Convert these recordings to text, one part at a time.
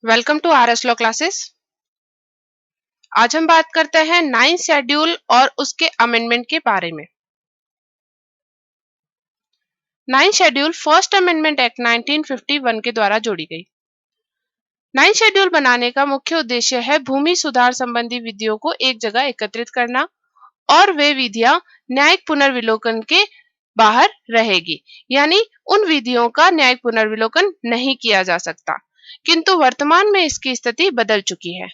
Welcome to R S law classes. आज हम बात करते हैं 9th शेड्यूल और उसके अमेंडमेंट के बारे में। 9th schedule first amendment act 1951 के द्वारा जोड़ी गई। 9th शेड्यूल बनाने का मुख्य उद्देश्य है भूमि सुधार संबंधी विधियों को एक जगह एकत्रित करना और वे विधियां न्यायिक पुनर्विलोकन के बाहर रहेगी, यानी उन विधियों का न्यायिक पुनर्विलोकन नहीं किया जा सकता, किंतु वर्तमान में इसकी स्थिति बदल चुकी है।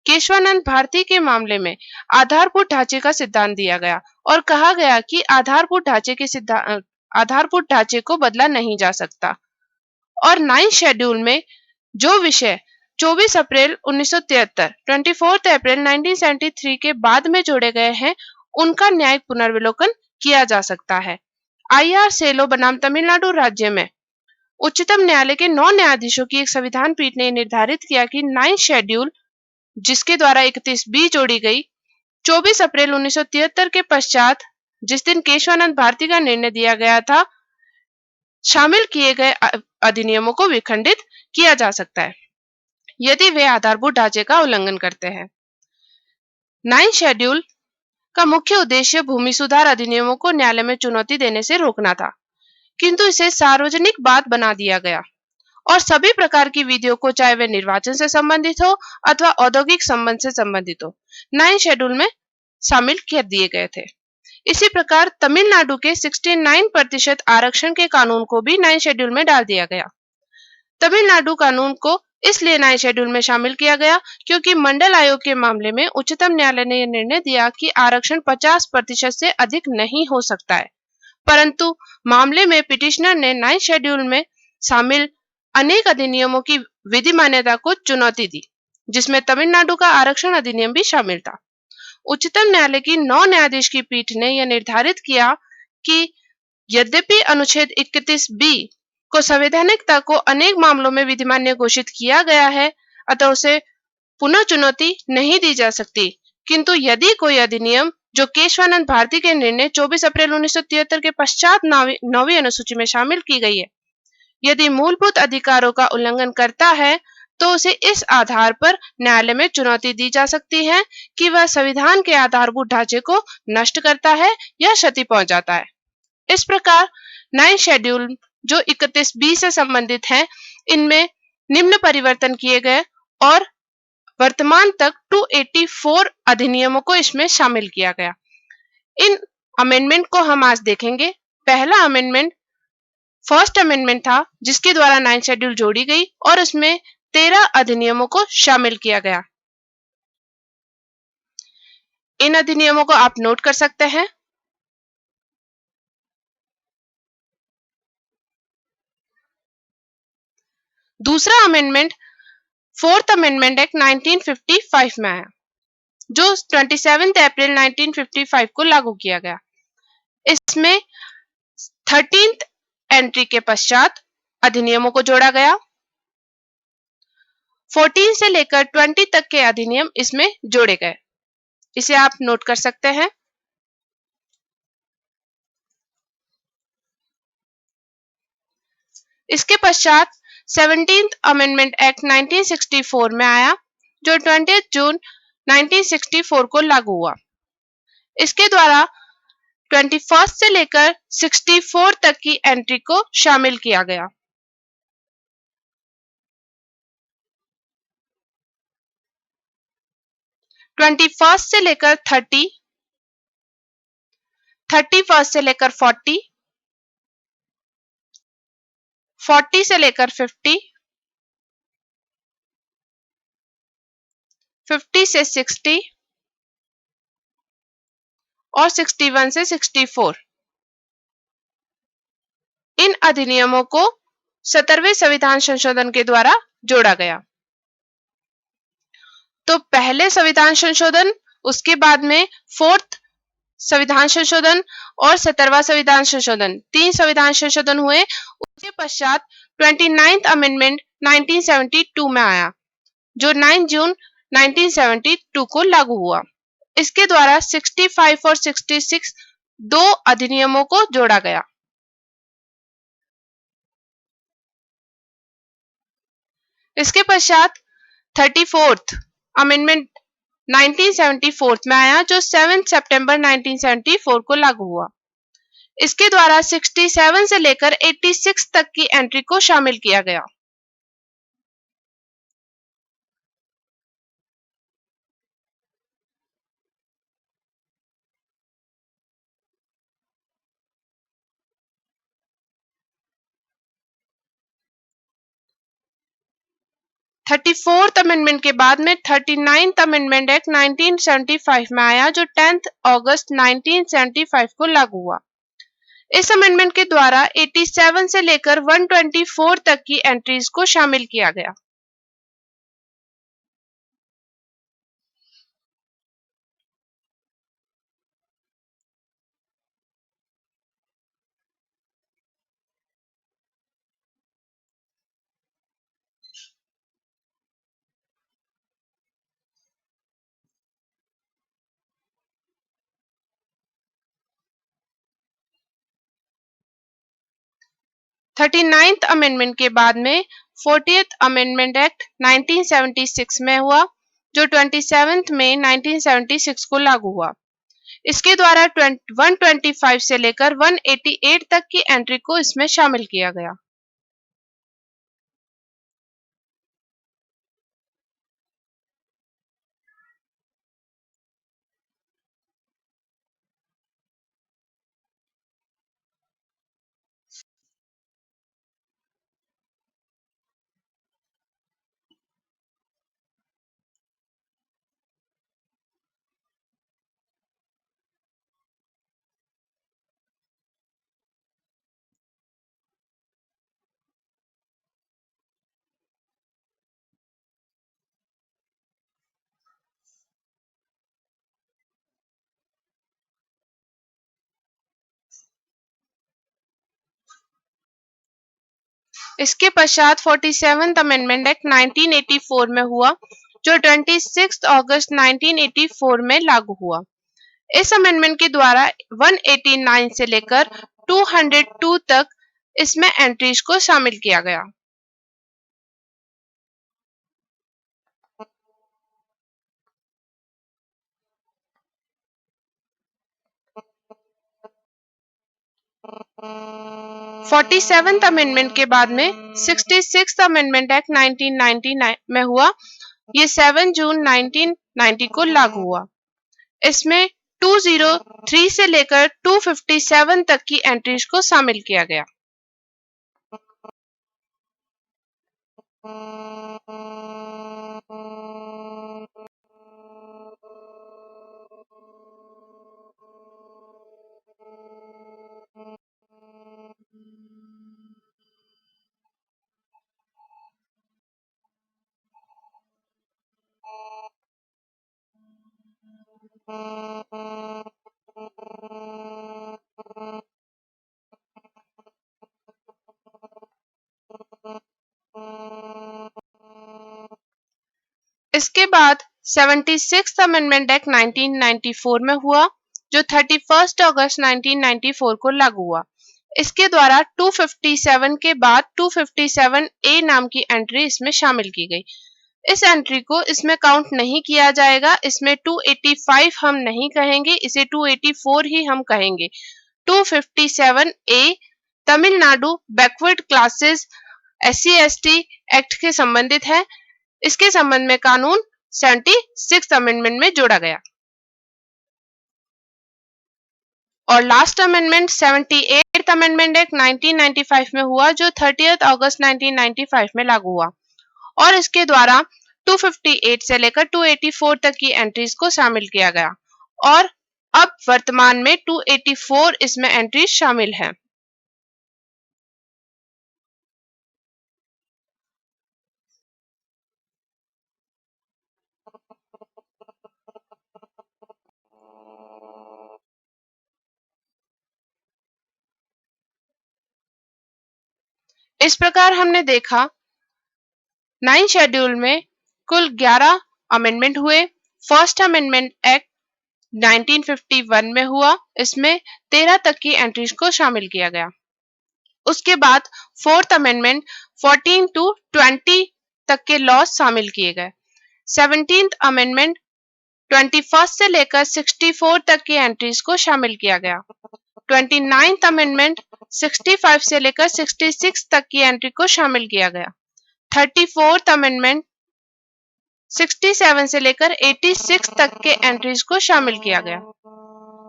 केशवानंद भारती के मामले में आधारभूत ढांचे का सिद्धांत दिया गया और कहा गया कि आधारभूत ढांचे को बदला नहीं जा सकता और 9th शेड्यूल में जो विषय 24 अप्रैल 1973, 24 अप्रैल 1973 के बाद में जोड़े गए हैं उनका न्यायिक पुनर्विलोकन किया जा सकता है। IR सेलो बनाम तमिलनाडु राज्य में उच्चतम न्यायालय के 9 न्यायाधीशों की एक संविधान पीठ ने निर्धारित किया कि 9th शेड्यूल जिसके द्वारा 31B जोड़ी गई 24 अप्रैल 1973 के पश्चात जिस दिन केशवानंद भारती का निर्णय दिया गया था, शामिल किए गए अधिनियमों को विखंडित किया जा सकता है यदि वे आधारभूत ढांचे का उल्लंघन करते हैं। 9th शेड्यूल का मुख्य उद्देश्य भूमि सुधार अधिनियमों को न्यायालय में चुनौती देने से रोकना था, किंतु इसे सार्वजनिक बात बना दिया गया और सभी प्रकार की विधियों को, चाहे वे निर्वाचन से संबंधित हो अथवा औद्योगिक संबंध से संबंधित हो, 9th शेड्यूल में शामिल कर दिए गए थे। इसी प्रकार तमिलनाडु के 69% आरक्षण के कानून को भी 9th शेड्यूल में डाल दिया गया। तमिलनाडु कानून को इसलिए 9th शेड्यूल में शामिल किया गया क्योंकि मंडल आयोग के मामले में उच्चतम न्यायालय ने यह निर्णय दिया कि आरक्षण 50% से अधिक नहीं हो सकता है, परंतु मामले में पिटिशनर ने 9th शेड्यूल में शामिल अनेक अधिनियमों की विधि मान्यता को चुनौती दी, जिसमें तमिलनाडु का आरक्षण अधिनियम भी शामिल था। उच्चतम न्यायालय की 9 न्यायाधीश की पीठ ने यह निर्धारित किया कि यद्यपि अनुच्छेद 31B को संवैधानिकता को अनेक मामलों में विधिमान्य घोषित किया गया है, अतः उसे पुनः चुनौती नहीं दी जा सकती, किंतु यदि कोई अधिनियम जो केशवानंद भारती के निर्णय 24 अप्रैल 1973 के पश्चात 9वीं अनुसूची में शामिल की गई है, यदि मूलभूत अधिकारों का उल्लंघन करता है तो उसे इस आधार पर न्यायालय में चुनौती दी जा सकती है कि वह संविधान के आधारभूत ढांचे को नष्ट करता है या क्षति पहुंचाता है। इस प्रकार 9th शेड्यूल जो 31B से संबंधित है, इनमें निम्न परिवर्तन किए गए और वर्तमान तक 284 अधिनियमों को इसमें शामिल किया गया। इन अमेंडमेंट को हम आज देखेंगे। पहला अमेंडमेंट फर्स्ट अमेंडमेंट था, जिसके द्वारा 9th शेड्यूल जोड़ी गई और उसमें 13 अधिनियमों को शामिल किया गया। इन अधिनियमों को आप नोट कर सकते हैं। दूसरा अमेंडमेंट फोर्थ अमेंडमेंट एक्ट 1955 में आया, जो 27 अप्रैल 1955 को लागू किया गया। इसमें 13th एंट्री के पश्चात अधिनियमों को जोड़ा गया। 14 से लेकर 20 तक के अधिनियम इसमें जोड़े गए। इसे आप नोट कर सकते हैं। इसके पश्चात 17th अमेंडमेंट एक्ट 1964 में आया, जो 20 जून 1964 को लागू हुआ। इसके द्वारा 21 से लेकर 64 तक की एंट्री को शामिल किया गया। फर्स्ट से लेकर 30, 31 से लेकर 40, 40 से लेकर 50, 50 से 60 और 61 से 64 इन अधिनियमों को 17वें संविधान संशोधन के द्वारा जोड़ा गया। तो पहले संविधान संशोधन, उसके बाद में फोर्थ संविधान संशोधन और 17वां संविधान संशोधन, 3 संविधान संशोधन हुए। उसके पश्चात 29th अमेंडमेंट 1972 में आया, जो 9 जून 1972 को लागू हुआ। इसके द्वारा 65 और 66 दो अधिनियमों को जोड़ा गया। इसके पश्चात 34th अमेंडमेंट 1974 में आया, जो 7 सितंबर 1974 को लागू हुआ। इसके द्वारा 67 से लेकर 86 तक की एंट्री को शामिल किया गया। 34th अमेंडमेंट के बाद में 39th अमेंडमेंट एक्ट 1975 में आया, जो 10 अगस्त 1975 को लागू हुआ। इस अमेंडमेंट के द्वारा 87 से लेकर 124 तक की एंट्रीज को शामिल किया गया। थर्टी नाइन्थ अमेंडमेंट के बाद में 40th अमेंडमेंट एक्ट 1976 में हुआ, जो 27 मई 1976 को लागू हुआ। इसके द्वारा 125 से लेकर 188 तक की एंट्री को इसमें शामिल किया गया। इसके पश्चात 47th अमेंडमेंट एक्ट 1984 में हुआ, जो 26 अगस्त 1984 में लागू हुआ। इस अमेंडमेंट के द्वारा 189 से लेकर 202 तक इसमें एंट्रीज को शामिल किया गया। फोर्टी सेवेंथ अमेंडमेंट के बाद में 66th अमेंडमेंट एक्ट 1999 में हुआ। ये 7 जून 1990 को लागू हुआ। इसमें 203 से लेकर 257 तक की एंट्रीज को शामिल किया गया। इसके बाद 76th अमेंडमेंट एक्ट 1994 में हुआ, जो 31 अगस्त 1994 को लागू हुआ। इसके द्वारा 257 के बाद 257 ए नाम की एंट्री इसमें शामिल की गई। इस एंट्री को इसमें काउंट नहीं किया जाएगा। इसमें 285 हम नहीं कहेंगे, इसे 284 ही हम कहेंगे। 257 A Tamil Nadu backward classes SC/ST act के संबंधित है। इसके संबंध में कानून 76th अमेंडमेंट में जोड़ा गया। और last amendment 78th amendment act 1995 में हुआ, जो 30 अगस्त 1995 में लागू हुआ। और इसके द्वारा 258 से लेकर 284 तक की एंट्रीज को शामिल किया गया। और अब वर्तमान में 284 इसमें एंट्रीज शामिल है। इस प्रकार हमने देखा 9 शेड्यूल में कुल 11 अमेंडमेंट हुए। फर्स्ट अमेंडमेंट एक्ट 1951 में हुआ। इसमें 13 तक की एंट्रीज को शामिल किया गया। उसके बाद फोर्थ अमेंडमेंट 14 to 20 तक के लॉज शामिल किए गए। 17th अमेंडमेंट 21 से लेकर 64 तक की एंट्रीज को शामिल किया गया। 29th अमेंडमेंट 65 से लेकर 66 तक की एंट्री को शामिल किया गया। 34th अमेंडमेंट 67 से लेकर 86 तक के एंट्रीज को शामिल किया गया।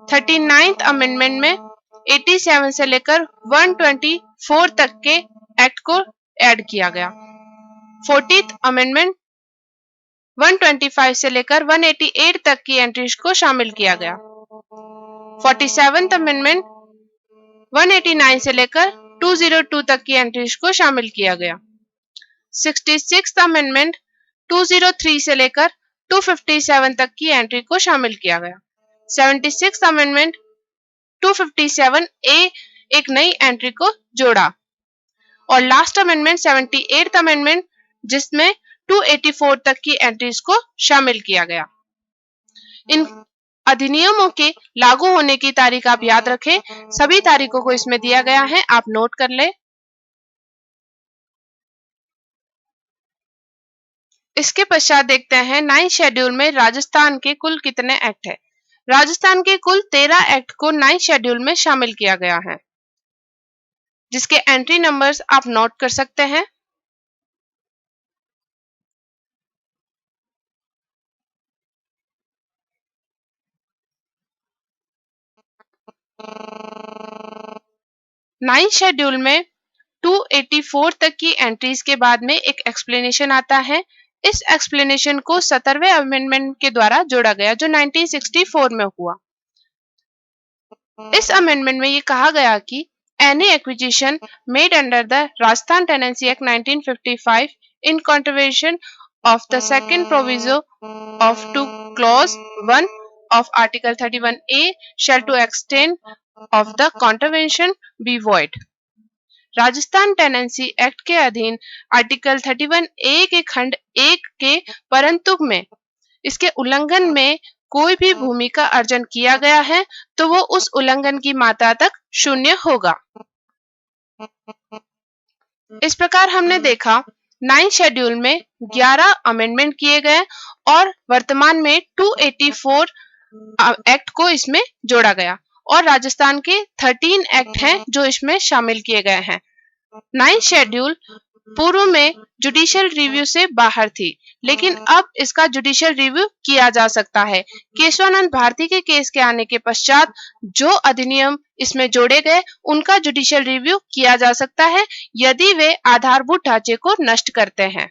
39th अमेंडमेंट में 87 से लेकर 124 तक के एक्ट को ऐड किया गया। 40th अमेंडमेंट 125 से लेकर 188 तक की एंट्रीज को शामिल किया गया। 47th अमेंडमेंट 189 से लेकर 202 तक की एंट्रीज को शामिल किया गया। 66th अमेंडमेंट 203 से लेकर 257 तक की एंट्री को शामिल किया गया। 76th अमेंडमेंट 257 ए एक नई एंट्री को जोड़ा और लास्ट अमेंडमेंट 78th अमेंडमेंट जिसमें 284 तक की एंट्रीज को शामिल किया गया। इन अधिनियमों के लागू होने की तारीख आप याद रखें, सभी तारीखों को इसमें दिया गया है, आप नोट कर ले। इसके पश्चात देखते हैं 9th शेड्यूल में राजस्थान के कुल कितने एक्ट है। राजस्थान के कुल 13 एक्ट को 9th शेड्यूल में शामिल किया गया है, जिसके एंट्री नंबर्स आप नोट कर सकते हैं। नाइन्थ शेड्यूल में 284 तक की एंट्रीज के बाद में एक एक्सप्लेनेशन आता है। इस एक्सप्लेनेशन को 17वें अमेंडमेंट के द्वारा जोड़ा गया जो 1964 में हुआ। इस अमेंडमेंट में ये कहा गया कि any acquisition made under the Rajasthan tenancy act 1955 in contravention of the second proviso of two clause 1 of Article 31A shall to extent of the contravention be void। Rajasthan tenancy act के अधीन आर्टिकल 31A के खंड 1 के परंतु में इसके उल्लंघन में कोई भी भूमि का अर्जन किया गया है तो वो उस उल्लंघन की मात्रा तक शून्य होगा। इस प्रकार हमने देखा 9th शेड्यूल में 11 अमेंडमेंट किए गए और वर्तमान में 284 एक्ट को इसमें जोड़ा गया और राजस्थान के 13 एक्ट हैं जो इसमें शामिल किए गए हैं। 9th शेड्यूल पूर्व में जुडिशियल रिव्यू से बाहर थी, लेकिन अब इसका जुडिशियल रिव्यू किया जा सकता है। केशवानंद भारती के केस के आने के पश्चात जो अधिनियम इसमें जोड़े गए उनका जुडिशियल रिव्यू किया जा सकता है यदि वे आधारभूत ढांचे को नष्ट करते हैं।